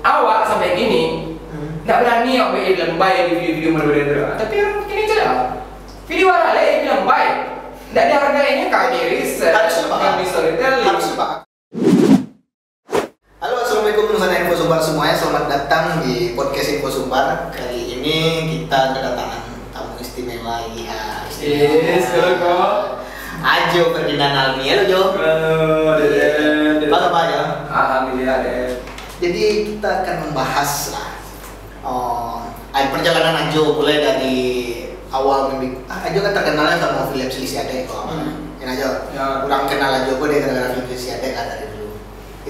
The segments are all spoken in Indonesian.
awak sampai gini nggak berani awak bilang baik di video-video berbeda. Tapi orang gini aja lah. Video orang lain bilang baik. Nggak dihargainya kayak di riset, kayak di storytelling. Harus Pak. Halo, assalamualaikum Nusana Info Sumbar semuanya. Selamat datang di podcast Info Sumbar. Kali ini kita kedatangan tamu istimewa ya. Yes, halo. Ajo Ferdinand Almi. Halo Jo. Halo, Deden. Apa kabar ya? Alhamdulillah, Deden. Jadi kita akan membahas lah perjalanan Ajo mulai dari awal Ajo kan terkenalnya sama film Selisiade kalau kan Ajo. Ya. Kurang kenal Ajo kok dia gara-gara film Selisiade kan dari dulu.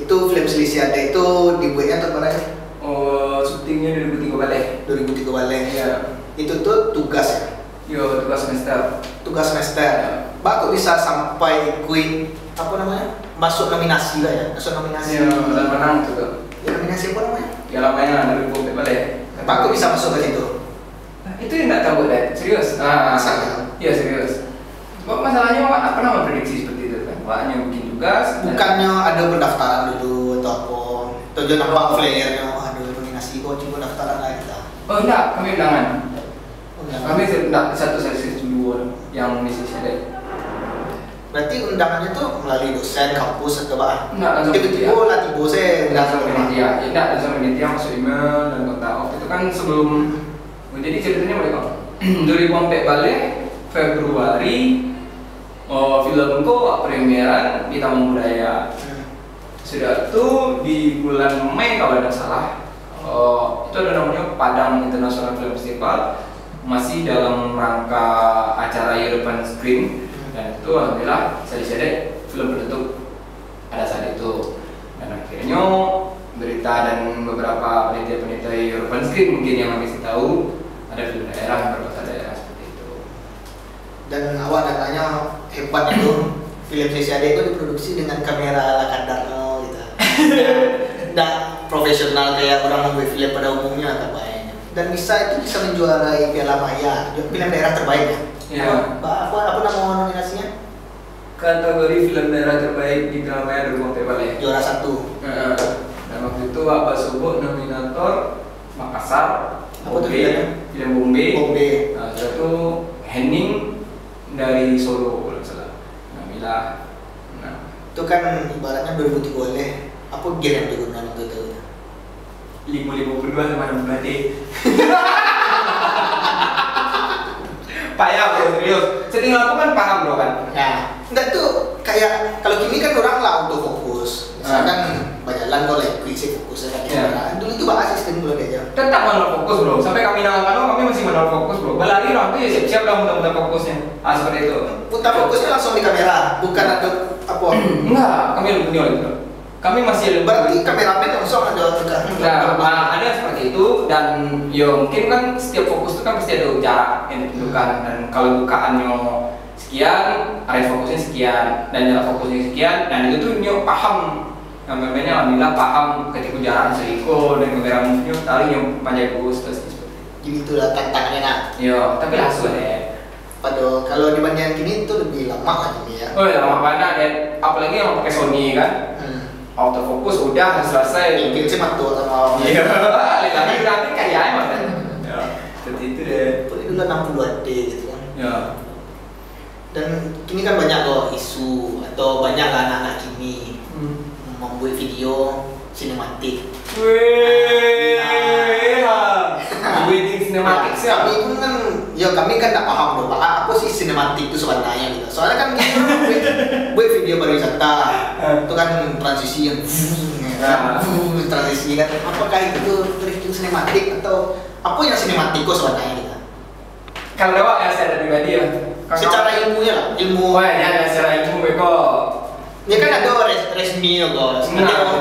Itu film Selisiade itu dibuatnya tahun berapa? Oh, syutingnya 2003 balik. 2003 balik. Iya. Itu tuh tugas ya. Yo, tugas semester. Tugas semester. Pak kok bisa sampai ikut apa namanya? Masuk nominasi lah ya. Masuk nominasi. Iya, dan menang juga. Ya, nominasi apa namanya? Ya lamanya 2004 balik. Pak kok bisa masuk ke situ? Itu yang nggak tahu deh, serius. Masalah. Iya serius. Masalahnya apa nama prediksi seperti itu kan? Waknya bikin tugas. Bukannya ada pendaftaran dulu atau apa? Tujuan nampak flyernya, aduh nominasi kok coba daftaran lah kita. Oh enggak, kami undangan. Undangan. Kami enggak satu sesi dua yang misi ada. Berarti undangannya tuh melalui dosen, kampus atau apa? Enggak langsung Tiba-tiba lah tiba saya langsung panitia. Enggak langsung panitia masuk email dan kontak. Waktu itu kan sebelum jadi ceritanya mulai kok 2004 balik Februari filmku premieran di Taman Budaya. Sudah tuh di bulan Mei kalau tidak salah. Itu ada namanya Padang International Film Festival, masih dalam rangka acara European Screen, dan itu alhamdulillah saya film penutup pada saat itu. Dan akhirnya berita dan beberapa penelitian European Screen mungkin yang masih tahu ada film daerah, beberapa daerah seperti itu. Dan awak datanya hebat itu. Film Selisiade itu diproduksi dengan kamera ala kadarnya gitu. Nggak profesional kayak orang membuat film pada umumnya kabarnya. Dan bisa menjuarai Piala Maya, film daerah terbaik ya. Iya. Apa nama nominasinya? Kategori film daerah terbaik di Piala Maya 2004 balik. Juara 1. Dan waktu itu Abah Subuh nominator Makassar. Apa tuh filmnya? Film Bombay. Bombay. Nah, itu Henning dari Solo kalau nggak salah. Nabila. Nah, Itu kan ibaratnya 2003 oleh apa gear yang digunakan untuk itu? 552 sama 6 berarti. Payah bro, serius. Setting aku kan paham bro kan. Nah, enggak tuh kayak kalau kini kan orang lah autofokus. Misalkan banyakan kalau isi fokusnya kan. Ya. Dulu itu bahas sistem dulu aja. Tetap manual fokus bro. Sampai kami nalakan kami masih manual fokus bro. Balari orang tuh ya siap-siap lah muter-muter fokusnya. Seperti itu. Putar fokusnya langsung di kamera, bukan ada apa? Enggak, kami lebih punya itu. Kami masih Berarti kameramen langsung ada tekan. Nah, ada seperti itu, dan yo mungkin kan setiap fokus itu kan pasti ada jarak yang ditentukan, dan kalau bukaannya sekian, area fokusnya sekian, dan jarak fokusnya sekian, dan itu tuh nyo paham, namanya alhamdulillah paham ketika jarak seriko dan kamera move-nya tali yang panjang bagus terus seperti itu. Jadi itulah tantangannya nak. Yo, tapi langsung deh. Padahal kalau dibandingkan kini itu lebih lama lah ini ya. Oh ya, lama banget, dan apalagi yang pakai Sony kan. Autofokus udah selesai. Mungkin sih mantul sama. Iya, lagi berarti kayak emang kan. Ya, seperti itu deh. Itu kan 62D gitu kan. Ya. Dan kini kan banyak loh isu atau banyak lah anak-anak kini membuat video sinematik. Wih, wedding sinematik sih. Kami pun kan, ya kami kan tak paham loh, Pak. Apa sih sinematik itu sebenarnya gitu. Soalnya kan kita buat video pariwisata, itu kan transisi yang transisi kan. Apakah itu review sinematik atau apa yang sinematik kok sebenarnya gitu? Kalau lewat ya saya pribadi ya. Secara ilmunya lah, ilmu. Wah ya secara ilmu beko. Ya kan ada resmi loh,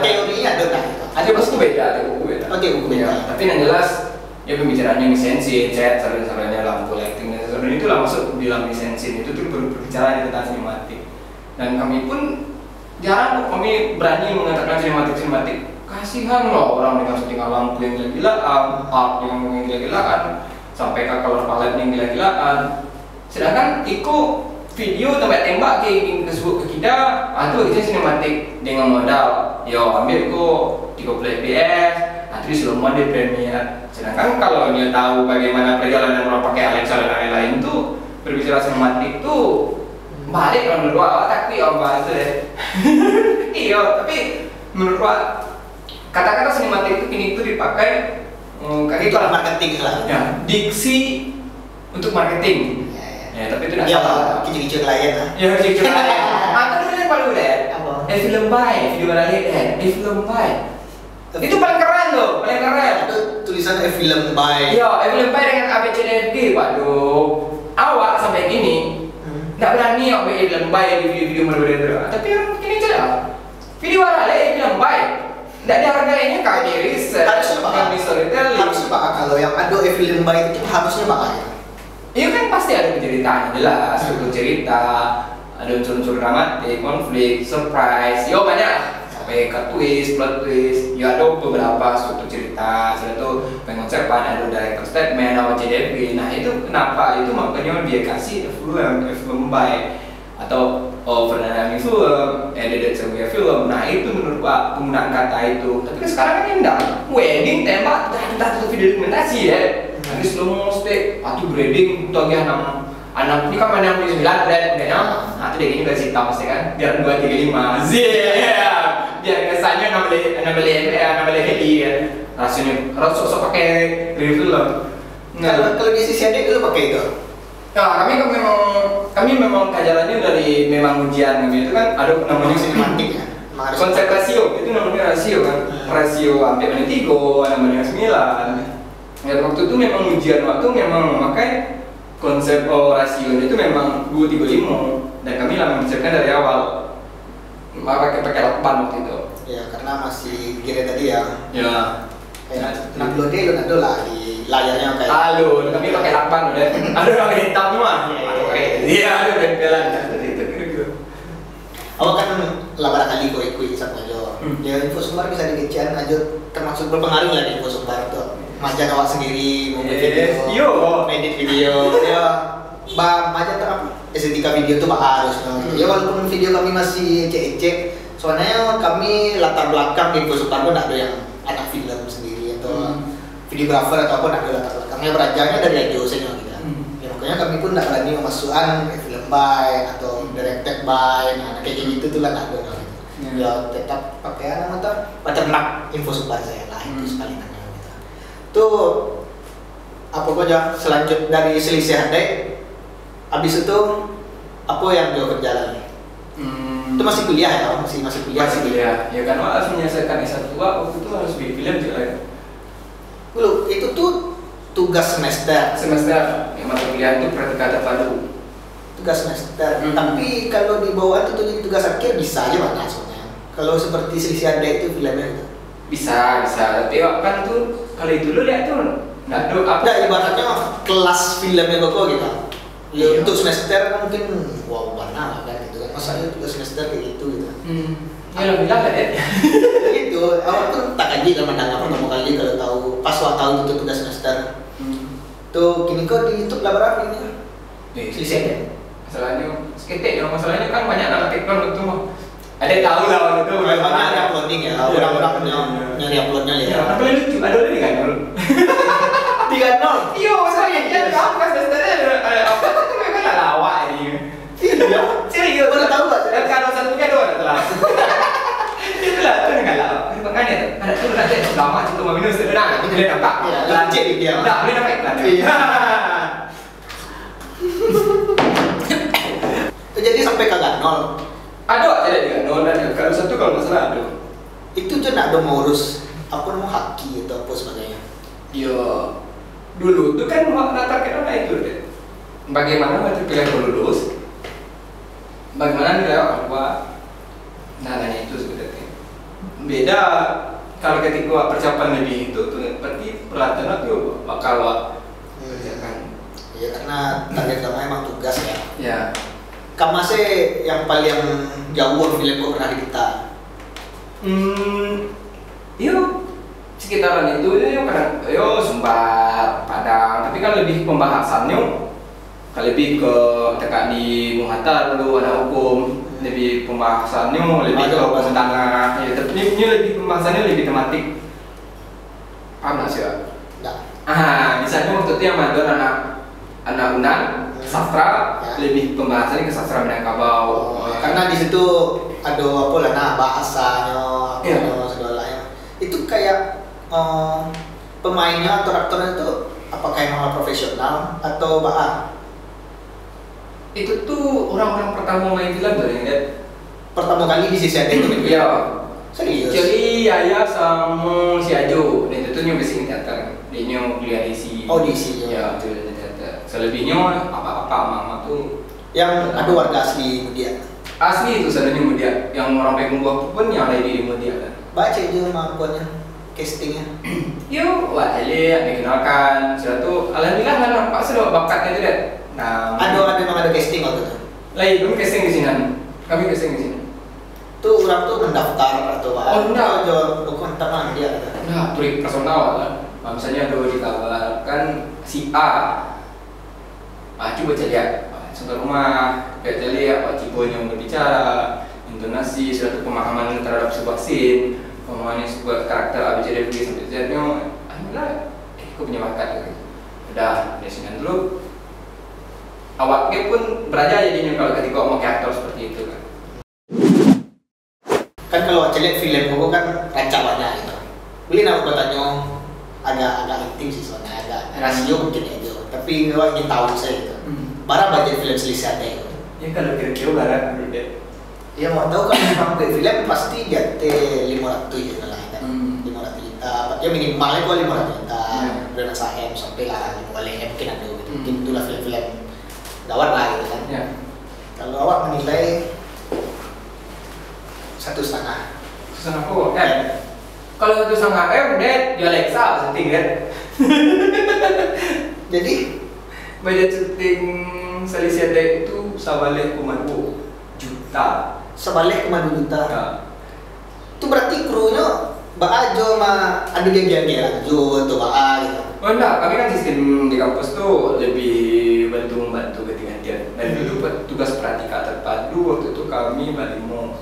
teorinya ada kan. Ada buku beda, ada buku beda. Oke, buku beda. Tapi yang jelas ya pembicaraannya lisensi, chat, saran-sarannya lampu lighting dan sebagainya itu lah masuk di dalam lisensi itu tuh berbicara tentang sinematik. Dan kami pun jarang kami berani mengatakan sinematik. Kasihan loh orang dengan settingah lampu yang gila-gilaan, art yang gila-gilaan, sampai ke color palette yang gila-gilaan. Sedangkan itu video tembak kayak tersebut ke kita, itu kita sinematik dengan modal. Yo ambil itu 30 fps, itu selama di premier. Sedangkan kalau dia tahu bagaimana perjalanan orang pakai Alexa dan lain-lain tuh berbicara sinematik tuh balik kalau menurut gua tapi orang itu deh. Iya, tapi menurut gua kata-kata sinematik itu kini tuh dipakai kayak gitu lah, marketing lah. ya, diksi untuk marketing. Ya, tapi itu tidak salah. Kicik-kicik lain lah. Ya, kicik-kicik lain. Atau dulu yang paling udah. Film baik, video mana lihat? Film baik. Itu paling keren tuh, paling keren. Itu tulisan film baik. Iya, film baik dengan ABCDFG. Waduh, awak sampai gini nggak berani ambil film baik di video-video berbeda. Tapi yang ini jelas. Video mana film baik. Nggak dihargainya kayak di riset, harusnya di storytelling. Harusnya Pak, kalau yang ada film baik itu harusnya Pak. Iya kan pasti ada ceritanya jelas, struktur cerita, ada unsur-unsur dramatik, konflik, surprise, yo banyak sampai ke twist, plot twist, ya ada beberapa struktur cerita, sudah tuh pengonsepan, ada director statement, ada CDP. Nah itu kenapa? Itu makanya dia kasih film baik atau pernah film, edited sebuah film. Nah itu menurut Pak penggunaan kata itu. Tapi kan sekarang kan enggak, wedding tembak, kita video dokumentasi ya. Nanti slow mo stay, atau breeding, atau lagi anak ini kan mana 69 dan kayaknya, nah itu deh ini kasih tahu pasti kan, biar 235, biar kesannya nambah hedi ya, rasanya harus sosok pakai review lah. Nah, kalau di sisi adik dulu pakai itu. Nah, kami memang kajarannya dari memang ujian kami itu kan ada namanya sinematik ya. Konsep rasio itu namanya rasio kan, rasio hampir 3, namanya 9. Ya, waktu itu memang ujian waktu memang memakai konsep rasionya itu memang 235 dan kami lah menyiapkan dari awal pakai 8 waktu itu. Ya karena masih kira tadi ya. Ya. Kayak upload deh lo lah di layarnya kayak. Halo, kami pakai 8 udah. Ada yang hitam semua. Iya, ada tempelan. Awak kan lah barangkali ikut sama aja. Ya info sumber bisa dikecian aja termasuk berpengaruh lah di info sumber tuh. Majan awak sendiri mau video, edit video, ya, majan tuh apa? Estetika video tuh harus. Ya walaupun video kami masih cek, soalnya kami latar belakang di info sumber tuh ada yang anak film sendiri atau videografer atau apa ada latar belakangnya berajarnya dari dosennya gitu. Ya makanya kami pun tidak berani memasukkan film by atau directed by, nah kayak gitu tuh lah ada. Ya tetap pakai apa watermark info sumber saya lah itu sekali. Tuh apa aja selanjut dari selisih handai habis itu apa yang dia kerjakan itu masih kuliah ya masih kuliah ya kan harus menyelesaikan S1 waktu itu harus bikin film juga ya belum itu tuh tugas semester yang mata kuliah itu praktika terpadu tugas semester tapi kalau di bawah itu jadi tugas akhir bisa aja mana soalnya kalau seperti selisih handai itu filmnya itu bisa tapi kan tuh kalau itu lu lihat tuh nggak ada apa ibaratnya kelas filmnya kok gitu ya untuk semester mungkin wow mana kan gitu kan masanya tugas semester kayak gitu ya lo bilang kan ya gitu awal tuh tak kaji kan mendengar pertama kali kalau tahu pas waktu tahu itu tugas semester tuh kini kok di YouTube lah berapa ini sisanya masalahnya seketik ya masalahnya kan banyak anak teknon itu mah ada yang tahu lah waktu itu memang ada uploading ya orang-orang nyari uploadnya ya tapi lucu ada lagi kan dulu 3-0 iya masalahnya dia kamu kan sebenarnya apa itu memang lah lawak ini iya serius baru tahu gak? dan kalau satunya doang telah itulah itu dengan lawak makanya ada tuh nanti lama itu mau minus itu nah boleh nampak lanjut dia nah boleh nampak iklan jadi sampai kagak 0 ada tidak nol dan kalau satu kalau nggak salah ada itu tuh nak ada mau urus apa mau haki atau apa sebagainya ya dulu tuh kan latar kita itu deh bagaimana waktu pilihan lulus bagaimana nilai apa nah itu sebenarnya beda kalau ketika persiapan lebih itu tuh berarti peralatan itu bakal kerjakan ya karena target kamu emang tugas ya kamu sih yang paling jauh film kok pernah kita yuk sekitaran itu ya kadang yo Sumbar Padang tapi kan lebih pembahasannya kan lebih ke tekak di Muhatar dulu ada hukum lebih pembahasannya lebih ke tengah ya tapi ini lebih pembahasannya lebih tematik Paham nggak sih? Enggak. Di sana waktu itu yang mantan anak Unan, sastra, Ya. lebih pembahasannya ke sastra Minangkabau. Karena di situ ada apa lah, nah bahasanya, Iya. segalanya. Itu kayak pemainnya atau aktornya itu apakah emang profesional atau bahan? Itu tuh orang-orang pertama main film tuh yang lihat. Pertama kali di sisi ada itu kan? Iya. Serius? Jadi Yaya sama si Ajo, dan itu tuh nyoba sing teater. Dia nyoba kuliah di si. Oh, di si. Ya, itu di teater. Selebihnya apa-apa mama tuh Yang ada warga asli Mudia. asli itu sebenarnya Mudia. Yang orang pegang buah pun yang ada di Mudia kan. Baca aja mampuannya, castingnya. Yuk, wah jadi dikenalkan. Sudah tuh, alhamdulillah kan nampak sudah bakatnya itu deh. Nah, Ada casting waktu itu. lagi kami casting di sini. Kami casting di sini. Tuh orang tuh mendaftar atau apa? Oh, enggak. Jawab dokumen teman dia. Nah, tulis personal lah. Misalnya ada dikabarkan si A. Coba lihat sampai rumah, lihat Pak Cibo yang berbicara, intonasi, suatu pemahaman terhadap sebuah scene, pemahaman sebuah karakter ABCD sampai Z-nya. Alhamdulillah, aku punya bakat gitu. Udah, dari sini dulu. Awaknya pun belajar jadinya kalau ketika mau ke aktor seperti itu kan. Kan kalau lihat film aku kan rancangannya gitu. Beli nama kotanya agak intim sih soalnya, agak rasio mungkin aja. Tapi kalau ingin tahu saya gitu. Barang budget film selisih ada itu. Ya kalau kira-kira barang dulu deh. Ya mau tahu kan memang budget film pasti dia 500 juta lah kan. 500 juta. Ya minimalnya kok 500 juta. Berapa sahem sampai lah boleh mungkin ada gitu. Mungkin itulah film-film gawat lah gitu kan. Ya. Kalau awak menilai 1,5. Susah aku. Kalau 1,5 M, deh, di Alexa setting kan. Jadi Budget syuting selisih ada itu sabalik 2 juta. sebalik 2 juta. Ya. Itu berarti krunya Ajo mah ada geng-geng Ajo atau gitu. Oh enggak, kami kan sistem di kampus tuh lebih membantu ganti-gantian. Dan dulu tugas pratika terpadu waktu itu kami berlima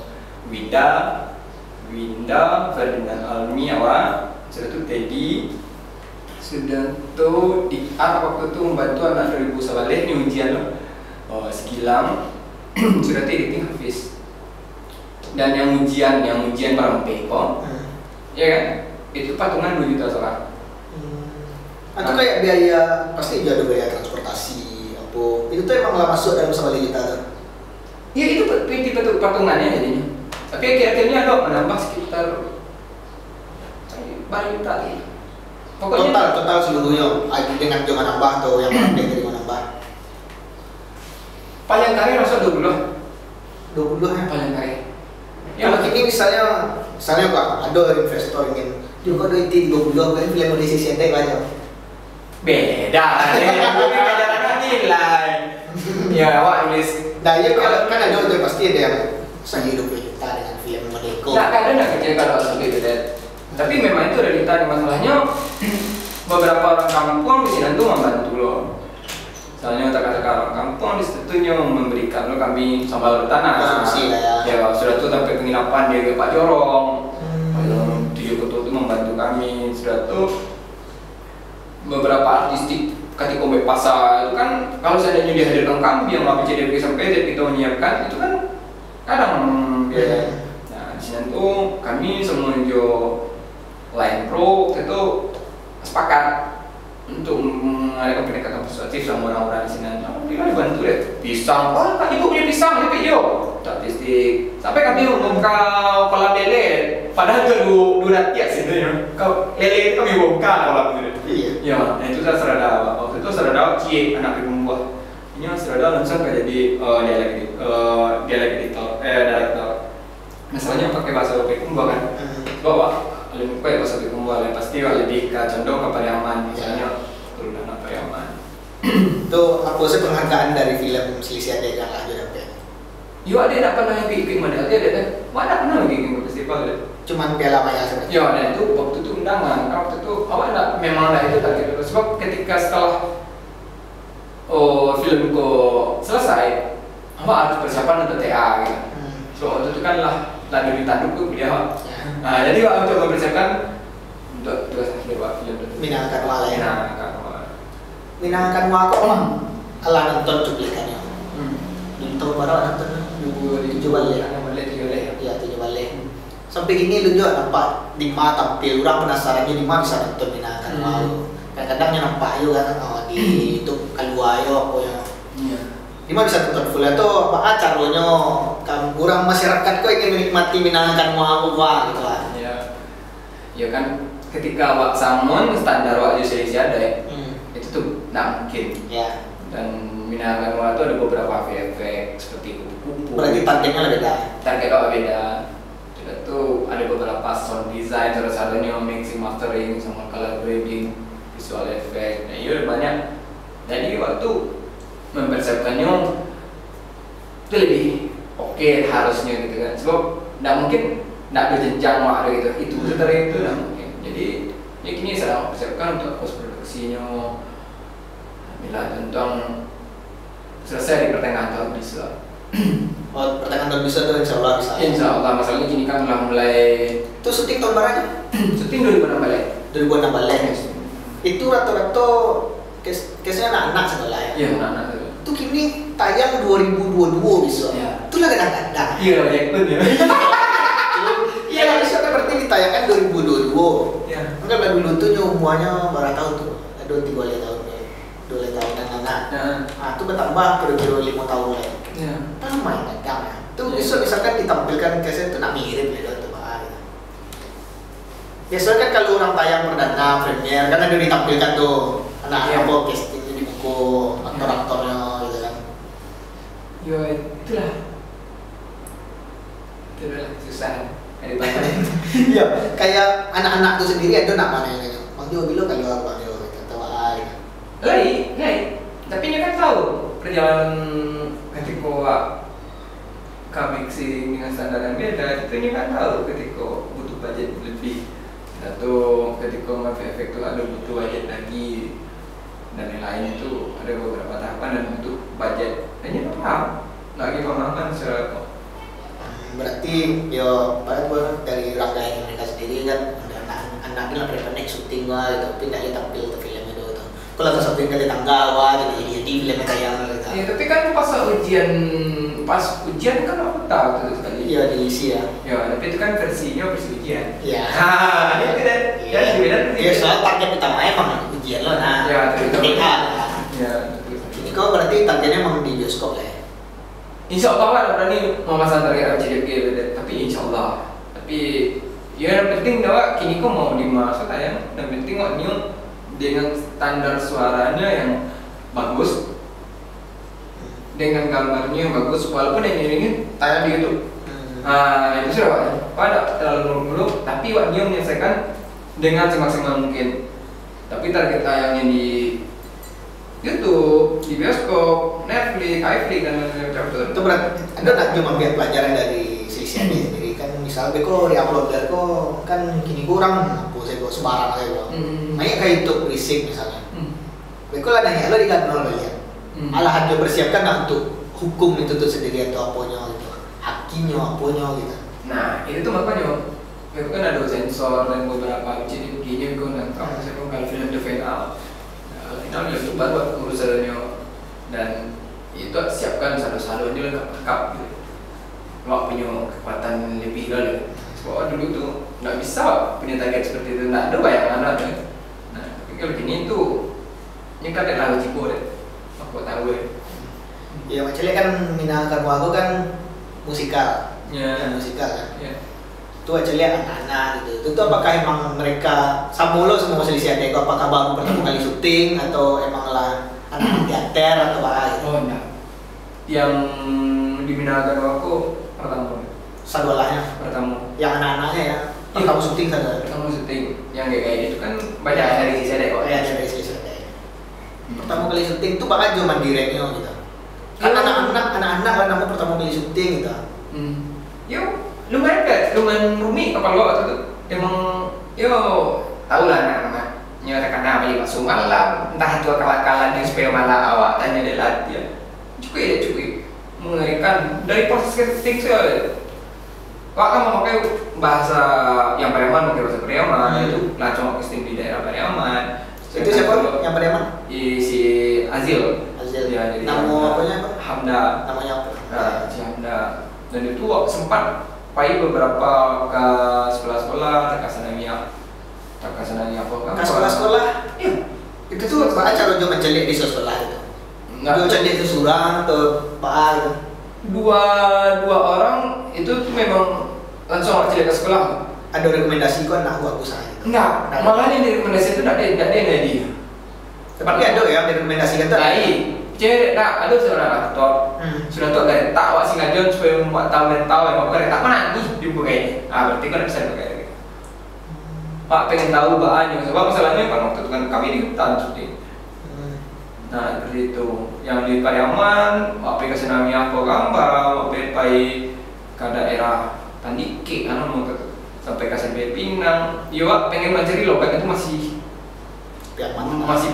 Winda, Ferdinand Almi, awak, sudah itu Teddy, sudah tuh di art waktu itu membantu anak 2000 sabalik ini ujian loh. Segilang, sudah tuh editing Hafiz. Dan yang ujian perempe kok, ya kan? Itu patungan 2 juta soalnya. Atau kayak biaya pasti juga ada biaya transportasi apa. Itu tuh emang nggak masuk dalam sabalik kita tuh. Ya itu tipe patungannya jadinya. Tapi akhir-akhirnya ada menambah sekitar baru juta gitu. Pokoknya Total seluruhnya dengan jangan nambah atau yang mana dari mana nambah. paling kari rasa 20 ya. paling kari. Kalau ini misalnya kok ada investor ingin juga ada itu 20 kan film di sisi ada banyak. Beda lah, beda nilai. Ya, awak nulis. Nah ya kan ada udah pasti ada yang saya hidup kita dengan film Modeko. Nggak kadang nggak kecil kalau seperti itu deh. Tapi memang itu realita. Masalahnya beberapa orang kampung di sini tuh membantu loh. Soalnya kata-kata orang kampung di situ memberikan lo kami sambal bertanah. Konsumsi lah ya. Ya sudah tuh sampai penginapan dia ke Pak Jorong. Pak Jorong 7 ketua itu membantu kami. Sudah tuh beberapa artistik ketika ombe pasar itu kan kalau seandainya dihadirkan kami yang ABCD sampai Z kita menyiapkan itu kan kadang ya. Nah di sini tuh kami semua jo Line Pro itu sepakat untuk mengadakan pendekatan persuasif sama orang-orang di sini. Alhamdulillah dibantu deh. Pisang, kak ibu punya pisang di video. Statistik. Sampai kami membuka kolam lele. Padahal itu dua tiap situ ya. Kau lele itu kami buka kolam itu. Iya. Ya, nah itu saya serada. Waktu itu serada cie anak ibu buah. Ini serada langsung kayak jadi dialek director. Masalahnya pakai bahasa Pekumbah kan. Bawa lebih pakai bahasa Pekumbah pasti lebih condong ke Pariaman misalnya turunan Pariaman. Itu apa sih penghargaan dari film Selisih Adek yang ada dapat? Yo ada tak pernah ikut medali ada kan? Mana pernah lagi ikut festival ada? Cuman Piala Maya sebenarnya. Ya dan itu waktu itu undangan. Waktu itu awak enggak memang ada itu tak gitu. Sebab ketika setelah filmku selesai, awak harus persiapan untuk TA gitu. So waktu itu kan lah lagi ditanduk tuh dia. Nah jadi waktu itu mempersiapkan untuk tugas akhir Wak film itu. Minangkan Wala ya. Minangkan Wala. Minangkan Wala kok lah. Ala nonton cuplikannya. Dulu tahun berapa nonton? 2007 balik. 3 balik. Iya 7 balik. Sampai gini lu juga nampak Dima tampil, orang penasarannya Dima bisa nonton Minangkan Wala. Kadang-kadang yang nampak juga kan di YouTube keluar yo pokoknya. Iya. Dima bisa nonton full itu apa caranya kan kurang masyarakat kok ingin menikmati Minangkan Wala gitu lah. Iya. Ya kan ketika Wak Samon standar Wak Yusril ada itu tuh nggak mungkin. Ya. Dan Minangkan Wala itu ada beberapa efek seperti kupu-kupu. Berarti targetnya beda. Target Wak beda. Juga tuh ada beberapa sound design, salah-salahnya mixing, mastering, sama color grading, visual effect. Nah iya banyak. Jadi waktu mempersiapkannya itu lebih oke harusnya gitu kan. Sebab nggak mungkin nggak berjenjang Wak gitu. Itu setelah itu nggak mungkin. Jadi ya kini sedang mempersiapkan untuk post produksinya. Bila tentang selesai di pertengahan tahun bisa. Oh, pertengahan tahun bisa tuh insya Allah bisa. Insya Allah, masalahnya kini kan udah mulai Itu syuting tahun berapa? syuting 2006 balik. 2006 balik. Yes. Itu rata-rata case-nya anak-anak sekolah ya. Iya, anak-anak itu. Itu kini tayang 2022 bisa. Iya. Itu lah kadang-kadang. Iya, banyak pun ya. Iya, bisa kan berarti ditayangkan 2022. Iya. Enggak lah dulu tuh umurnya berapa tahun tuh? Ada 3 tahun ya. 2 tahun dan anak. Nah, itu bertambah kira-kira 5 tahun lah. Iya. Lama ya kadang ya. Itu Iya. bisa misalkan ditampilkan case itu nak mirip gitu tuh Pak. Biasanya kan kalau orang tayang perdana premier kan ada ditampilkan tuh anak Iya. apa castingnya di buku aktor-aktornya gitu kan. Yo, itulah. Itulah susah. Ada banyak. Iya, kayak anak-anak tuh sendiri ada namanya gitu. Bang Jo bilang kalau Bang Jo gitu atau ai. Lain. Tapi dia kan tahu perjalanan ketika mixing dengan standar yang beda, itu dia kan tahu ketika butuh budget lebih atau ketika efek itu ada butuh budget lagi dan lain-lain itu ada beberapa tahapan dan butuh budget. Dan dia paham lagi pemahaman secara Berarti yo pada dari rangkaian mereka sendiri kan ada anak-anak lah pre-pandemic syuting lah gitu, tapi tidak tampil ke film itu tuh. Kalau ke syuting dari tangga wah jadi filmnya tayang gitu. ya, tapi kan pas ujian kan aku tahu tuh sekali. Iya diisi ya. Ya, tapi itu kan versi ujian. Iya. Itu kan. Ya, beda tuh. Ya soal target utama emang ujian lo nah. Ya, itu. TK. Ya, Ini kau berarti targetnya emang di bioskop ya? Insya Allah kan berani memasang target MCDP beda, tapi insya Allah. Tapi ya yang penting dah kini kau mau dimasuk tayang. Yang penting kok new dengan standar suaranya yang bagus, dengan gambarnya yang bagus, walaupun yang ini tayang di YouTube. Nah itu sudah Pak. Pada terlalu muluk-muluk, tapi Wak Nyo menyelesaikan dengan semaksimal mungkin. Tapi target tayangnya di YouTube, di bioskop, Netflix, iFlix dan macam-macam Itu berarti Anda tak cuma ambil pelajaran dari sisi ini sendiri kan misalnya beko re-upload ko kan kini kurang aku saya kok sembarang saya kok. Banyak kayak YouTube berisik misalnya. Beko lah nanya lo di kantor kalian. Alah ada bersiapkan nah, untuk hukum itu tuh sendiri atau apanya gitu. Hakimnya apanya gitu. Nah, itu tuh makanya itu kan ada sensor dan beberapa jadi begini kok nanti saya kok kalau film The Fade Out. Nah, ini itu baru urusannya dan itu siapkan satu-satu ini lengkap gitu. Wak punya kekuatan lebih lah. Sebab dulu tuh nggak bisa punya target seperti itu, nggak ada bayangan ada. Nah, tapi kalau gini tuh ini kan terlalu cipo deh. Aku tahu deh. Ya macamnya kan Minangkan Wala kan musikal. Ya. Musikal kan. Ya. Itu aja lihat anak-anak gitu. Itu apakah emang mereka Samolo semua selisih ada itu apakah baru pertama kali syuting atau emang lah anak teater atau apa gitu? Oh enggak. Yang di Minangkan aku pertama. Pertama. Yang anak-anaknya ya. Pertama syuting saja. Pertama syuting yang kayak itu kan banyak dari sisi ada kok. Ya dari selisih ada. Pertama kali syuting itu bakal cuma direknya gitu. Kan anak-anak lah nama pertama kali syuting gitu. Yo, lumayan kan, lumayan rumit kapal lo itu emang yo tahu lah anak-anak rekan nama juga sumalam entah itu akal-akalan yang supaya malah awak tanya dia latihan cukup mengerikan dari proses syuting saya Wak kan memakai bahasa yang Pariaman, pakai bahasa Pariaman, itu langsung casting di daerah Pariaman. Itu siapa yang Pariaman? Si Azil. Azil. Ya, jadi Nama apanya apa? Hamda. Namanya apa? Nah, si Hamda. Dan itu sempat pai beberapa ke sekolah-sekolah, tak kasananya apa kan? Ke sekolah-sekolah? Iya. Itu tuh Pak cara dia mencelik di sekolah itu. Dia celik itu surang atau Pak gitu. Dua orang itu tuh memang langsung celik ke sekolah. Ada rekomendasi kok nak aku usaha itu? Enggak, malah yang direkomendasi itu tidak ada dia. Tapi ada yang direkomendasikan tuh. Lain, cewek nak ada seorang aktor. Sudah tuh dari tak wak singajon supaya membuat tahu dan tahu yang bukan tak mana nih dibuka ini. Berarti kan bisa pakai lagi. Pak pengen tahu bahannya, sebab masalahnya kan waktu itu kan kami di hutan seperti. Nah seperti itu. Yang di Pariaman, Pak pergi ke Senami apa gambar, Pak pergi ke daerah Tandike, kan mau sampai ke Sampai Pinang. Iya Pak pengen mencari logat itu masih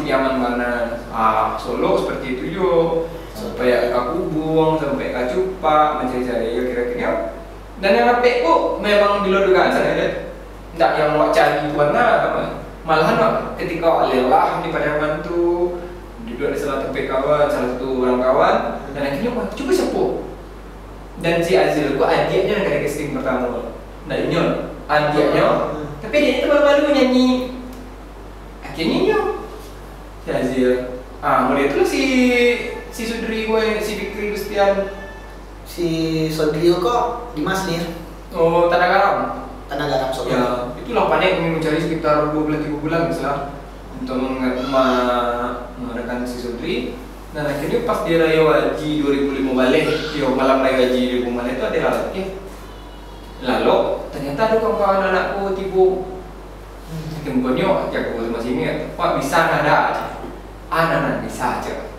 piaman mana. Solo seperti itu yo. Sampai ke Kubung, sampai ke Cupa, mencari-cari ya kira-kira. Dan yang apik kok memang di luar dugaan saya ada. Tidak yang wak cari warna apa. Malahan wak ketika wak lelah di Pariaman tu duduk di salah satu orang kawan, dan akhirnya wah coba siapa. Dan si Azil kok adiknya dari casting pertama. Nah ini adiknya, tapi dia itu baru-baru nyanyi. Akhirnya si Azil. Mulai itu si Sudri gue, si Fikri Gustian. Si Sudri kok di Maslir. Oh, Tanah Garam. Tanah Garam Solo. Ya, itulah banyak kami mencari sekitar 2 bulan 3 bulan misalnya untuk mengadakan si Sudri. Dan akhirnya pas di Raya Haji 2005 balik, malam Raya Haji 2005 balik itu ada lagi. Lalu ternyata ada kawan-kawan anakku tiba. Temponya jago sama sini, Pak bisa nada aja. Anak bisa aja.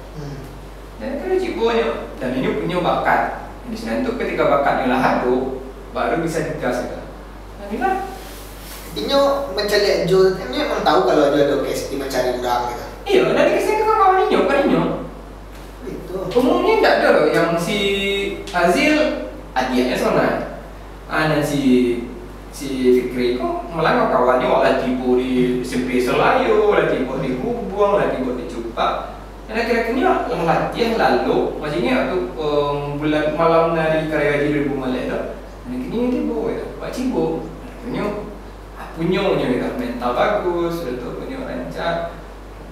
Dan kan cibonya, dan ini punya bakat. Di sini itu ketika bakatnya lah baru bisa digas gitu. Nah inilah. Inyo mencari Jo, ini emang tahu kalau Jo ada casting mencari orang gitu. Iya, dari casting itu kan kawan Inyo, kan Inyo. Itu. Umumnya tidak ada loh, yang si Azil adiknya sana. Ada si Fikri kok malah kawannya wala tipu di SMP Selayu, wala tipu di Kubung, wala tipu di Cupa. Dan akhirnya latihan lalu, maksudnya waktu bulan malam dari Raya Haji 2005 itu, dan akhirnya tiba ya, Pak Cibo. Akhirnya punya gitu, mental bagus, sudah tuh punya rancang,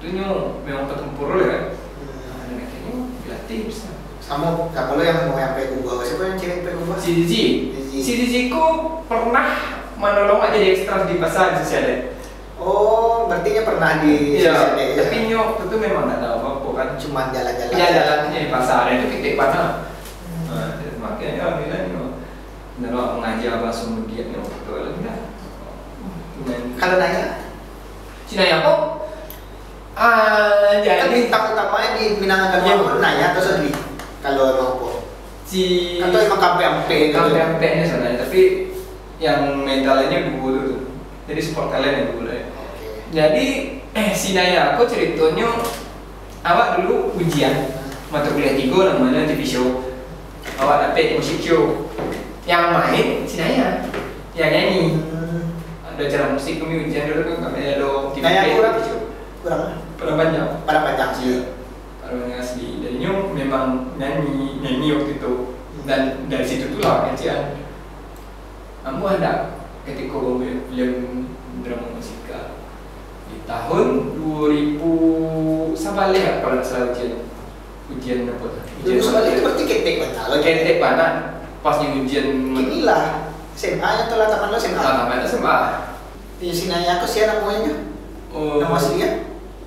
punya memang bertempur ya. Dan akhirnya dilatih bisa. Sama lo yang mau sampai Kubah, siapa yang cewek sampai Kubah? Si Zizi ku pernah menolong aja di ekstra di pasar di Sosial. Oh, berarti nya pernah di Sosial. Tapi nyok itu memang nggak tahu apa kan, cuma jalan-jalan. Ya jalannya di pasar itu titik mana? Makanya bilang nyok, kalau mengajar bahasa Mudia nyok betul lah. Kalau nanya, Cina ya kok? kan Jadi bintang utamanya di Minangkabau nanya atau Sodri? Kalau mau apa? Atau emang KPMP gitu? KPMP-nya sebenarnya, tapi yang mentalnya dulu tuh. Jadi support kalian yang dulu ya. Jadi si Naya aku ceritanya awak dulu ujian mata kuliah 3 namanya TV show. Awak dapet musik show. Yang main si Naya, yang nyanyi. Ada acara musik kami ujian dulu kan kami ada TV show. Kurang panjang sih. Orang asli, dan Nyong memang nyanyi waktu itu, dan dari situ tuh lah kajian. Kamu ada ketika film drama musikal di tahun 2000 sabale ya kalau nggak salah ujian apa? Ujian sabale itu berarti ketek banget. Ketek banget. Pas ujian. Inilah SMA nya atau lataman lo SMA? Lataman SMA. Di sini aku sih namanya. Nama aslinya?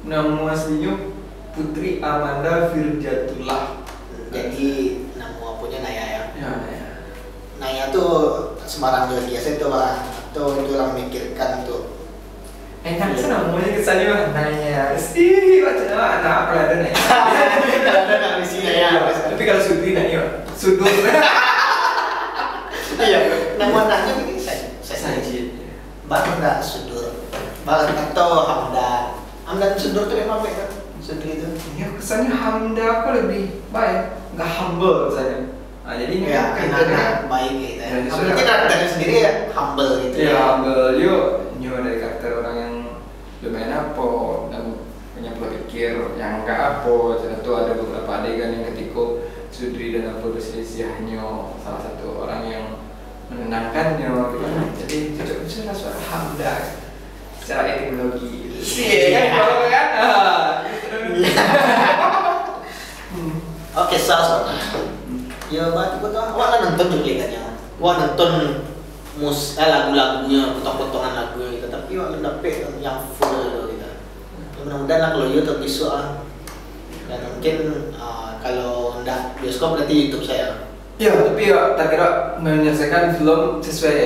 Nama aslinya Putri Amanda Firjatullah. Jadi nama punya Naya ya. Ya, Naya. Naya tuh sembarang jual biasa tuh lah. Atau jualan memikirkan tuh. Enak sih namanya kesannya mah Naya. Sih baca nama anak apa ada Naya. Ada nang di sini ya. Tapi kalau Sudri Naya, Sudur. Iya. Nama anaknya begini saya. Baru nggak Sudur. Baru atau Hamda. Hamda dan Sudur tuh memang apa kan? Sudri itu. Ya kesannya Hamda aku lebih baik, nggak humble saja. Nah, jadi ini Ya, kan anak-anak baik gitu ya. Ya, Berarti karakternya sendiri ya humble gitu ya ya. humble yuk dari karakter orang yang lumayan apa dan punya pola pikir yang enggak apa. Tentu ada beberapa adegan yang ketika Sudri dan Apo berselisihnya salah satu orang yang menenangkannya gitu. Jadi cocok suara Hamda secara etimologi sih kan kalau kan Oke, Sas. Ya, berarti gua tahu awak lah nonton cuplikannya. Wah, nonton lagu-lagunya, potong-potongan lagunya gitu. Tapi awak dapet yang full gitu. Ya, mudah-mudahan lah kalau YouTube bisa lah. Dan mungkin kalau ndak bioskop berarti YouTube saya. ya tapi ya tak kira menyelesaikan film sesuai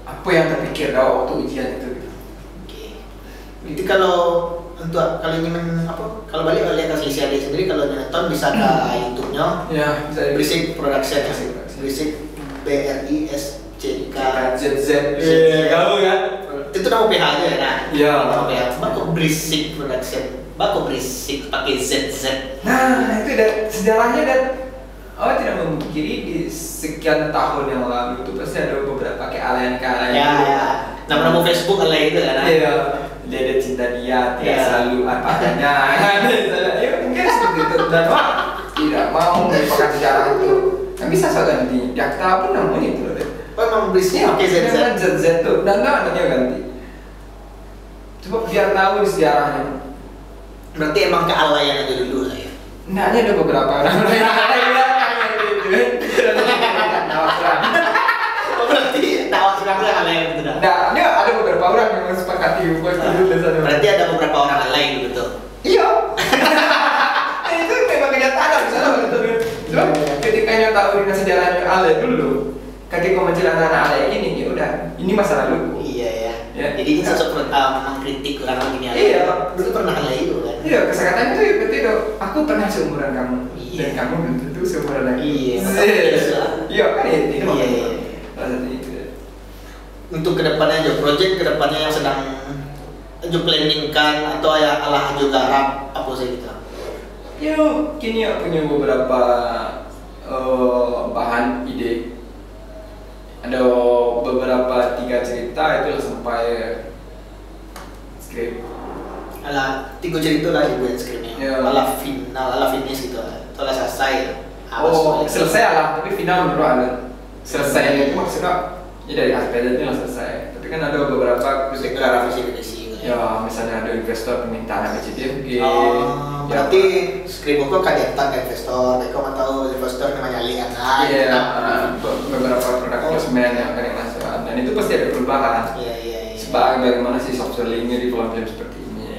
apa yang terpikir waktu ujian itu gitu. Oke. Jadi kalau untuk kalau ingin kalau balik lihat Selisih Adik sendiri kalau nonton bisa ke YouTube-nya. Ya bisa Berisik Production. Berisik BRISCK ZZ kamu kan itu nama PH aja ya nah ya nama PH bako Berisik Production bako Berisik pakai ZZ. Nah itu dan sejarahnya dan tidak memungkiri di sekian tahun yang lalu itu pasti ada beberapa kealayan-kealayan ya nama Facebook alay itu kan iya dia ada cinta dia tidak selalu apa adanya ya mungkin seperti itu dan tidak mau melupakan sejarah itu kan bisa saya ganti Dakta pun namanya itu loh deh. Emang Berisik pakai ZZ ZZ tuh dan namanya ganti coba biar tahu sejarahnya. berarti emang kealayan aja dulu lah ya. Hendaknya ada beberapa orang berarti tawa surangnya alayan gitu dah. Nah, dia ada beberapa orang yang mensepakati buat dulu di sana. Berarti ada beberapa orang alayan gitu tuh. Iya. Itu memang kenyataan misalnya betul. Cuma ketika yang tahu dengan sejarahnya Ale dulu, ketika menjelaskan anak Ale ini ya udah, ini masa lalu. Iya ya. Ya. Jadi ini sosok mengkritik orang lagi nih. Iya. Dulu pernah alayan itu kan. Iya, kesehatan itu ya betul dong. Aku pernah seumuran kamu. Iya. Dan kamu belum tentu seumuran aku. Iya. Iya kan ini. Iya. Untuk kedepannya aja, project kedepannya yang sedang Jo planningkan atau ya Allah Jo garap apa sih gitu? Ya, kini aku punya beberapa bahan ide. Ada beberapa 3 cerita itu sampai skrip. Ala 3 cerita lah dibuat skripnya. Ya. Ala final, ala finish gitu. Setelah selesai. Selesai lah, tapi final menurut Alan. Selesai itu maksudnya ya dari aspek itu lah selesai. Tapi kan ada beberapa ketika revisi gitu. Ya, misalnya ada investor permintaan BCDFG. Berarti skrip kok kadetan ke investor, tapi kok tahu investor namanya Ali kan? Iya, beberapa produk investment yang akan dimasukkan dan itu pasti ada perubahan. Iya. Sebab bagaimana sih software linknya di film-film seperti ini.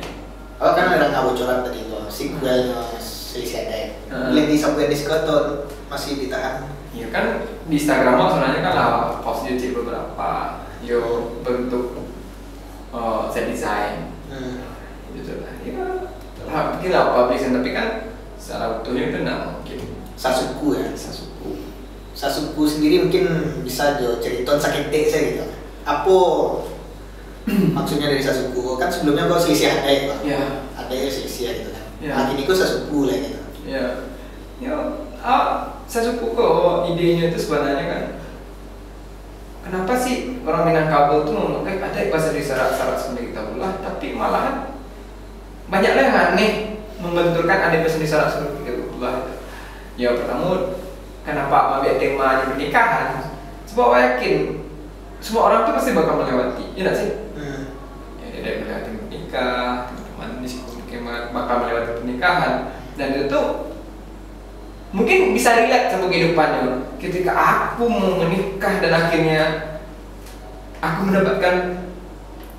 Oh kan ada nggak bocoran tadi tuh, sequelnya Selisih Adik. Lihat di software Discord tuh masih ditahan. Ya kan di Instagram sebenarnya kan lah post YouTube beberapa yo bentuk set design gitu lah ya mungkin lah publishing tapi kan secara utuhnya itu nggak mungkin Sasuku ya Sasuku sendiri mungkin bisa jo cerita sakit dek saya gitu apa maksudnya dari Sasuku kan sebelumnya kok Selisih Adik pak ada ya Selisih gitu kan nah kini kok Sasuku lah gitu Sasuku kok idenya itu sebenarnya kan kenapa sih orang Minangkabau tuh memakai ada bahasa di syarat-syarat sendiri kita ulah tapi malahan banyaklah yang aneh membenturkan ada bahasa di syarat sendiri kita ulah ya pertama kenapa ambil tema pernikahan sebab yakin semua orang tuh pasti bakal melewati ya nggak sih ya dia melewati menikah teman-teman di sekolah bakal melewati pernikahan dan itu tuh mungkin bisa relate sama kehidupannya ketika aku mau menikah dan akhirnya aku mendapatkan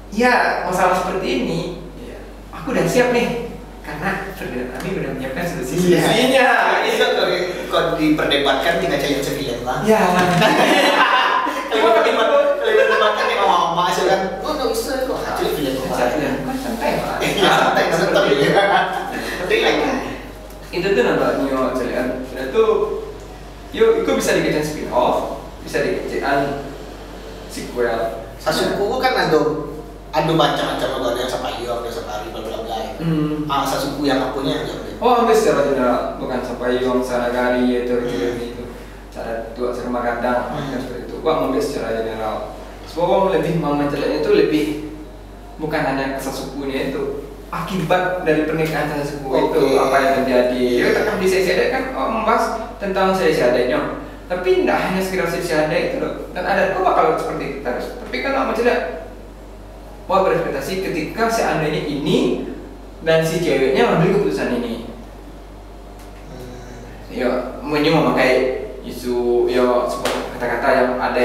ya masalah seperti ini ya, aku udah siap nih karena Ferdinand Ami udah menyiapkan solusi-solusinya itu kalau diperdebatkan tinggal cari film lah ya kalau diperdebatkan yang mama sih kan oh nggak bisa kok cari film kan santai lah santai lagi itu tuh namanya jalan itu yuk itu bisa dikecil spin off bisa dikecilkan sequel Sasuku kan ada macam-macam ada yang Sapayong ada Sapari bla bla bla Sasuku yang akunya hampir secara general bukan Sapayong Sanagari itu cara tua serma kadang seperti itu. Gua ngambil secara general. Semua lebih memencelanya itu lebih bukan hanya kesal sukunya itu, akibat dari pernikahan kesal suku itu apa yang terjadi. Ya tetap di sesi adat kan membahas tentang sesi adatnya. Tapi tidak hanya sekedar sesi adat itu loh. Dan adatku bakal seperti itu terus. Tapi kalau mencelat, wah berekspektasi ketika seandainya ini dan si ceweknya mengambil keputusan ini. Ya, memakai isu ya sebuah kata-kata yang ada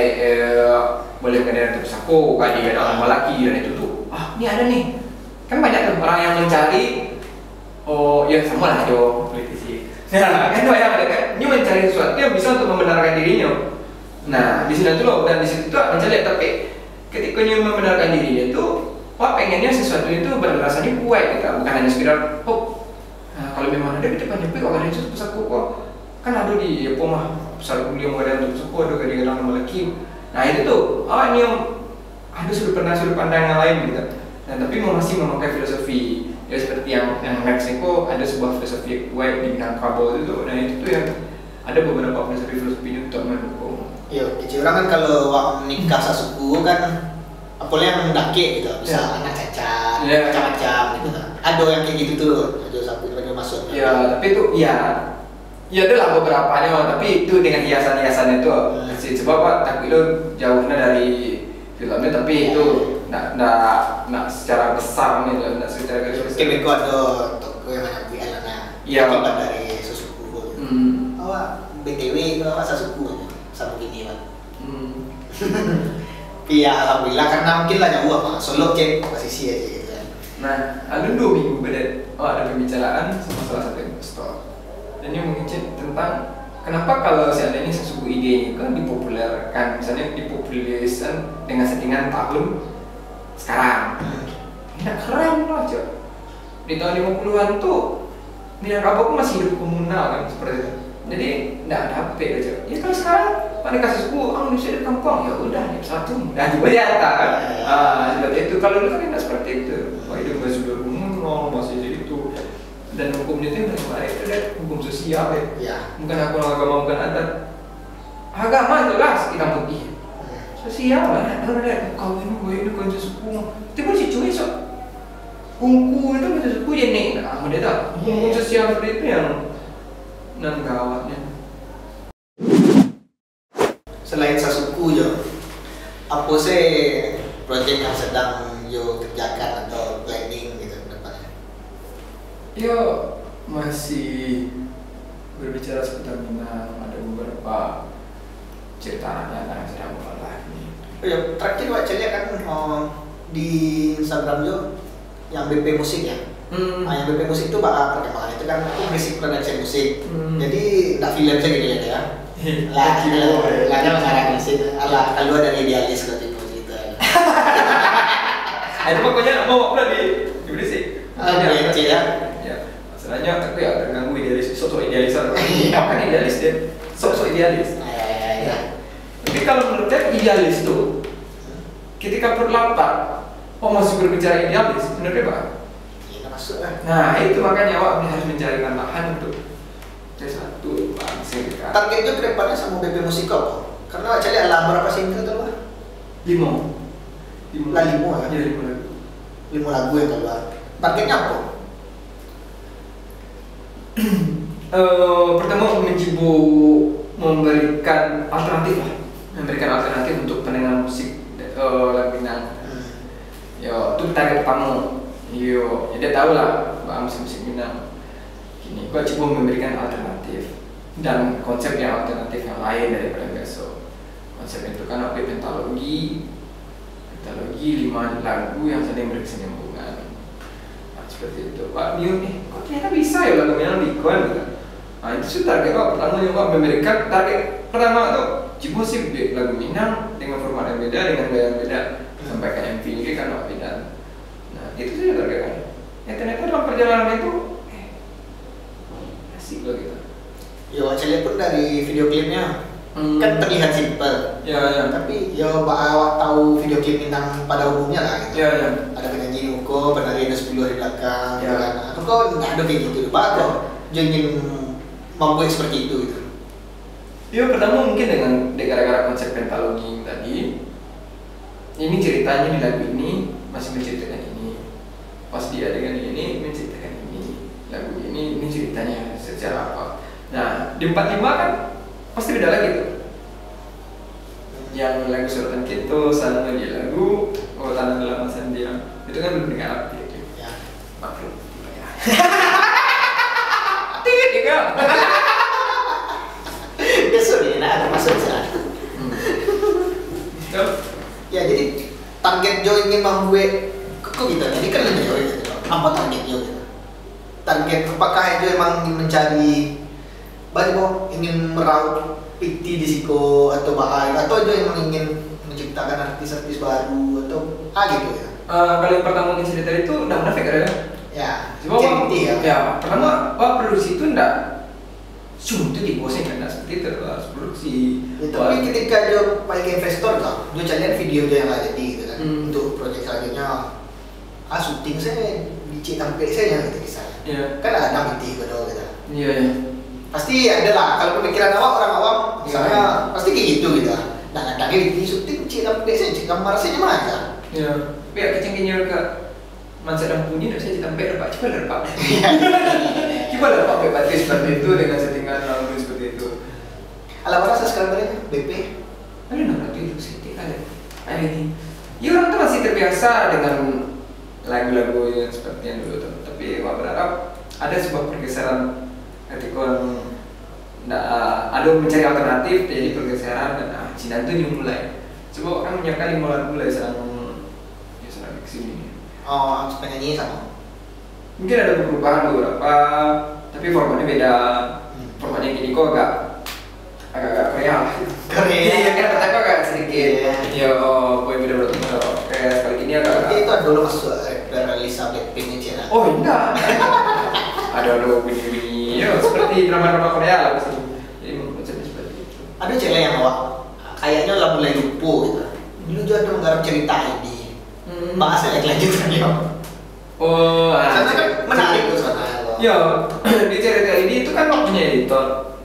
boleh kena terus aku kali ada orang lelaki dan itu tuh ini ada nih kan banyak tuh orang yang mencari ya sama lah jo politisi kan banyak ada kan ini mencari sesuatu yang bisa untuk membenarkan dirinya. Nah di sini tuh loh dan di situ tuh mencari tapi ketika dia membenarkan dirinya tuh pengennya sesuatu itu berdasarkan kuat gitu bukan hanya sekedar kalau memang ada kita banyak kok ada itu pusatku kok kan ada di mah pusat kuliah mau ada untuk pusatku ada kadang-kadang nama laki. Nah itu tuh ini yang ada sudut pandang yang lain gitu. Nah tapi masih memakai filosofi ya seperti yang Meksiko ada sebuah filosofi kuat di Minangkabau itu. Nah itu tuh yang ada beberapa filosofi untuk mendukung. Iya, orang kan kalau menikah sasuku kan apalagi yang mendaki gitu, bisa anak cacat, macam-macam gitu. Ada yang kayak gitu tuh, ada satu lagi masuk. Ya, tapi itu ya adalah beberapa nya, tapi itu dengan hiasan-hiasannya itu sih sebab tapi itu jauhnya dari filmnya, tapi itu nggak secara besar nih, nggak secara garis besar. Kayak beko ada toko yang ada di Alana. Iya. Akibat dari susuku. BTW itu sasuku sama gini kan. Iya alhamdulillah karena mungkin lah jauh apa solo cek posisi aja gitu kan. Nah, ada 2 minggu ada pembicaraan sama salah satu investor. Dan dia mengecek tentang kenapa kalau seandainya sesuatu ide kan dipopulerkan, misalnya dipopuliskan dengan settingan tahun sekarang. Tidak keren loh cok. Di tahun 50-an tuh Minangkabau masih hidup komunal kan seperti itu. Jadi tidak ada HP aja. Ya kalau sekarang pada kasusku, Indonesia di kampung ya udah nih satu, dan juga nyata kan. Seperti itu. Kalau dulu kan tidak seperti itu. Hidup masih berkomunal, masih jadi itu. Dan hukumnya itu yang kemarin itu ada hukum sosial ya. Bukan aku agama bukan adat. Agama jelas kita putih. Sosial lah. Ada kau ini kunci suku. Itu pun si cuy sok. Kungku itu kunci suku ya nih. Nah, dia tak. Hukum sosial seperti itu yang nan gawatnya. Selain sasuku jo, apa sih proyek yang sedang yo kerjakan atau planning gitu ke depannya? Yo masih berbicara seputar Minang, ada beberapa cerita yang sedang mulai nih. Ya terakhir Wak Celia kan di Instagram jo yang BP musik ya. Yang BP musik itu bakal perkembangan itu kan aku basic production musik. Jadi enggak film saja gitu ya. Lah masyarakat musik ala kalau dari idealis gitu gitu. Itu pokoknya mau pula di musik. BC ya. Ya. Masalahnya aku ya terganggu idealis, sosok idealis. Apa kan idealis dia? Sosok idealis. Ya. Tapi kalau menurut saya idealis itu ketika berlatar masih berbicara idealis, menurut Pak? Masuk lah. Nah itu makanya awak harus mencarikan lahan untuk satu menghasilkan. Targetnya ke depannya sama BP musik apa? Karena Wak Celia lah berapa single tuh Pak? 5 lah 5 ya? Iya 5 lagu. 5 lagu yang keluar. Targetnya apa? Pertama memberikan alternatif lah, memberikan alternatif untuk pendengar musik lagu Minang. Yo, itu target pertama. Yo, ya dia tahu lah musik Minang. Gini, gua coba memberikan alternatif dan konsep yang alternatif yang lain daripada biasa. Konsep itu kan pentalogi 5 lagu yang saling berkesinambungan. Nah, seperti itu. Pak Dio nih, kok ternyata bisa ya lagu Minang dikon gitu. Nah itu sih target pertama yang memberikan target pertama tuh coba sih lagu Minang dengan format yang beda, dengan gaya yang beda, sampai ke MV ini kan beda. Nah itu sih target kan. Ya ternyata dalam perjalanan itu asik loh gitu. Ya Wak Celia pun dari video klipnya kan terlihat simpel. Ya. Tapi ya awak tahu video klip Minang pada umumnya lah gitu. Ya. Ada penyanyi Nuko, penari ada 10 di belakang. Ya. Kan. Aku kok nggak ada kayak gitu. Pak kok ingin membuat seperti itu gitu. Ya pertama mungkin gara-gara konsep pentalogi tadi. Ini ceritanya di lagu ini masih menceritakan ini. Pas di adegan ini menceritakan ini. Lagu ini ceritanya secara apa. Nah, di 45 kan pasti beda lagi tuh. Yang lagu Suratan Kito, Sana di lagu, Oh Tanah Dalam Sandia. Itu kan belum dengar arti itu. Ya. Maklum, ya. Tidak juga. Ya sorry, nah ada masuk sana. Ya jadi target Jo ingin membuat kok gitu. Jadi kan lebih jauh gitu. Apa target Jo gitu? Target apakah Jo emang ingin mencari banyak ingin meraup PT di Siko atau Baai atau Jo emang ingin menciptakan artis-artis baru atau gitu ya? Kalau yang pertama cerita itu udah munafik ya? Ya, Cuma cerita ya. Ya, pertama produksi itu enggak cuma itu dibosin kan seperti itu harus produksi. Ya, tapi ketika Jo pakai investor kan, Jo carian video Jo yang ada gitu kan untuk proyek selanjutnya. Syuting saya di Cikampek saya gitu misalnya. Iya. Kan ada PT gitu gitu. Iya, iya. Pasti ada lah kalau pemikiran orang awam misalnya Iya. pasti kayak gitu gitu. Nah, kadang di syuting Cikampek saya Cikampek rasanya mana aja. Iya. Biar kecengkehnya ke Mansa dan Punya tidak saya ditambah pak, coba lah pak. Coba lah pak bebas seperti itu dengan settingan lagu seperti itu. Alam rasa sekarang berapa? BP? Ada nama itu setting ada ini. Ya orang tuh masih terbiasa dengan lagu-lagu yang seperti yang dulu tuh. Tapi gua berharap ada sebuah pergeseran ketika ada mencari alternatif jadi pergeseran dan Cina itu dimulai. Coba kan menyiapkan 5 lagu lah serang ke sini. Oh, penyanyi sama. Mungkin ada perubahan beberapa, tapi formatnya beda. Formatnya gini kok agak Korea. Iya kan pertama agak sedikit. Ya, boy beda betul. Kayak sekali ini agak. Itu ada dulu masuk Lisa Blackpink Cina. Oh enggak. Ada lo bunyi-bunyi. Ya seperti drama-drama Korea lah pasti. Jadi macamnya seperti itu. Ada cewek yang awak kayaknya lah mulai lupa gitu. Dulu juga ada menggarap cerita ini. Bahasanya kelanjutannya. Oh, Karena kan menarik tuh soalnya. Ya, di cerita ini itu kan waktunya editor.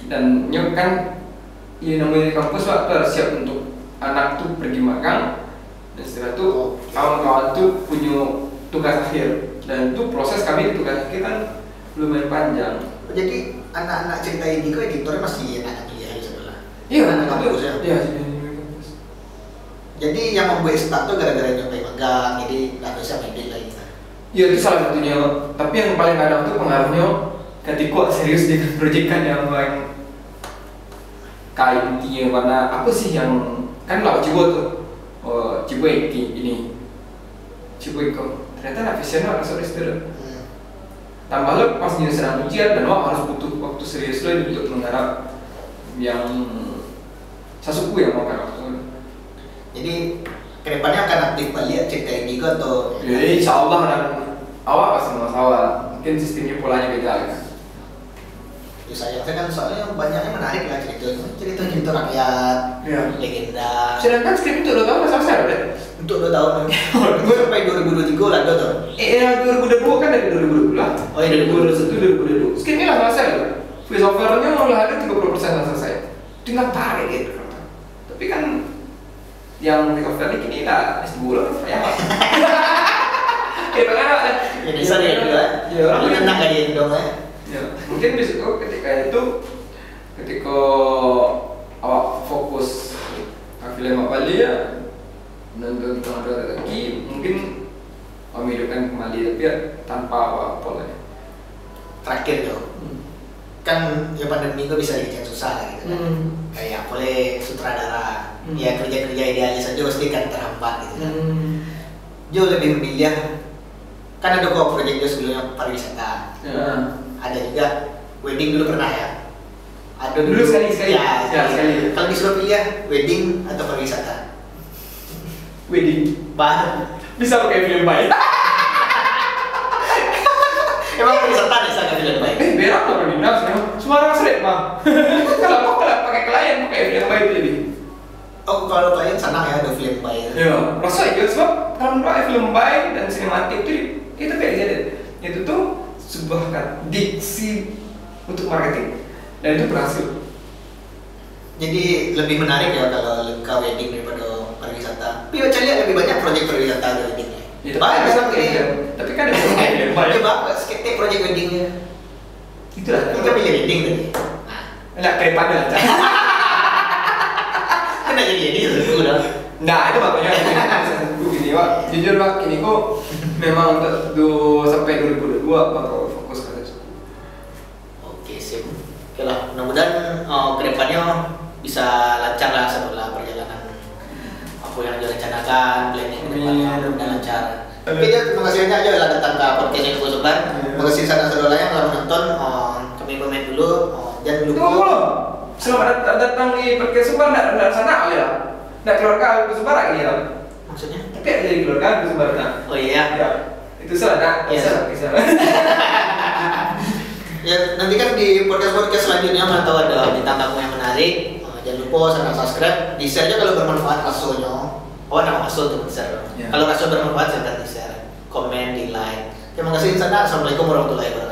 Dan nyok kan ya namanya di kampus waktu harus siap untuk anak tuh pergi magang dan setelah itu kawan-kawan tuh punya tugas akhir dan itu proses kami di tugas akhir kan lumayan panjang. Jadi anak-anak cerita ini kok editornya masih anak kuliah di sebelah. Iya, anak kampus ya. Iya, jadi yang membuat start tuh gara-gara nyobain magang, jadi nggak bisa main lagi. Iya itu salah satunya. Tapi yang paling kadang tuh pengaruhnya ketika serius dengan proyekan yang paling kayak intinya karena apa sih yang kan laut Cibo tuh, Cibo ini Cibo itu ternyata nak visioner asal istirahat. Tambah lo pas dia sedang ujian dan lo harus butuh waktu serius lo untuk menggarap yang sasuku yang mau garap. Jadi kedepannya akan aktif balik cerita ini kok atau? Jadi insya Allah dan awal pasti masalah. Mungkin sistemnya polanya beda kan. Ya saya kan soalnya banyaknya menarik lah cerita rakyat, legenda. Sedangkan skrip itu 2 tahun nggak selesai udah. Untuk 2 tahun gue sampai 2023 lah tuh. 2020 kan dari 2020 lah. Oh iya 2021 2022. Skripnya lah selesai loh. Voice overnya malah ada 30% lah selesai. Tinggal tarik gitu. Tapi kan yang recovery kini lah S2 lah ya. Kita kan ya bisa deh juga. Ya orang enak gak di Indo ya. Ya, mungkin besok ketika awak fokus ke film apa Bali ya nonton ada lagi mungkin menghidupkan kembali tapi ya tanpa apa-apa lah ya. Terakhir tuh kan ya pandemi itu bisa bikin susah lah gitu kan. Kayak boleh sutradara ya kerja-kerja idealis aja pasti kan terhambat gitu kan. Jo lebih memilih kan ada kok proyek Jo sebelumnya pariwisata. Ada juga wedding dulu pernah ya. Ada dulu sekali. Ya, sekali. Kalau disuruh pilih wedding atau pariwisata? Wedding. Bisa pakai film baik. Emang pariwisata bisa pakai film baik? Berak apa bina sekarang? Semua orang seret mah. Kalau pakai klien pakai film baik jadi. Oh kalau klien senang ya ada film baik. Iya. Rasa aja sebab kalau menurut film baik dan sinematik itu biasa aja. Itu tuh sebuah diksi untuk marketing dan itu berhasil. Jadi lebih menarik ya kalau ke wedding daripada pariwisata. Tapi baca lihat lebih banyak proyek pariwisata ke weddingnya. Itu Banyak kan ini. tapi kan ada film Coba skete proyek weddingnya. itulah Kita pilih wedding tadi. enggak daripada lah Kan aja jadi itu udah. nah itu makanya aku gini Wak, jujur Wak, ini kok memang untuk sampai 2022 bakal fokus ke situ. Oke sip. Oke lah, mudah-mudahan kedepannya bisa lancar lah setelah perjalanan apa yang direncanakan, planning kedepannya mudah lancar. Oke, terima kasih banyak aja lah datang ke podcast ini Sebar. Terima kasih sana saudara yang telah menonton. Kami pamit dulu. Jangan lupa. Tunggu dulu. Selamat datang di podcast Sebar, enggak sana ya. Enggak keluarga aku Sebar lagi ya. Maksudnya? Tapi ada jadi keluarga aku Sebar nah. Oh iya. Ya. Itu salah nak. Iya. Bisa. Ya, nanti kan di podcast-podcast selanjutnya mana tahu ada bintang tamu yang menarik. Jangan lupa sana subscribe, di share aja kalau bermanfaat rasonya. Oh, nama raso tuh share. Ya. Kalau raso bermanfaat silahkan di share, komen, di like. Terima kasih sana. Assalamualaikum warahmatullahi wabarakatuh.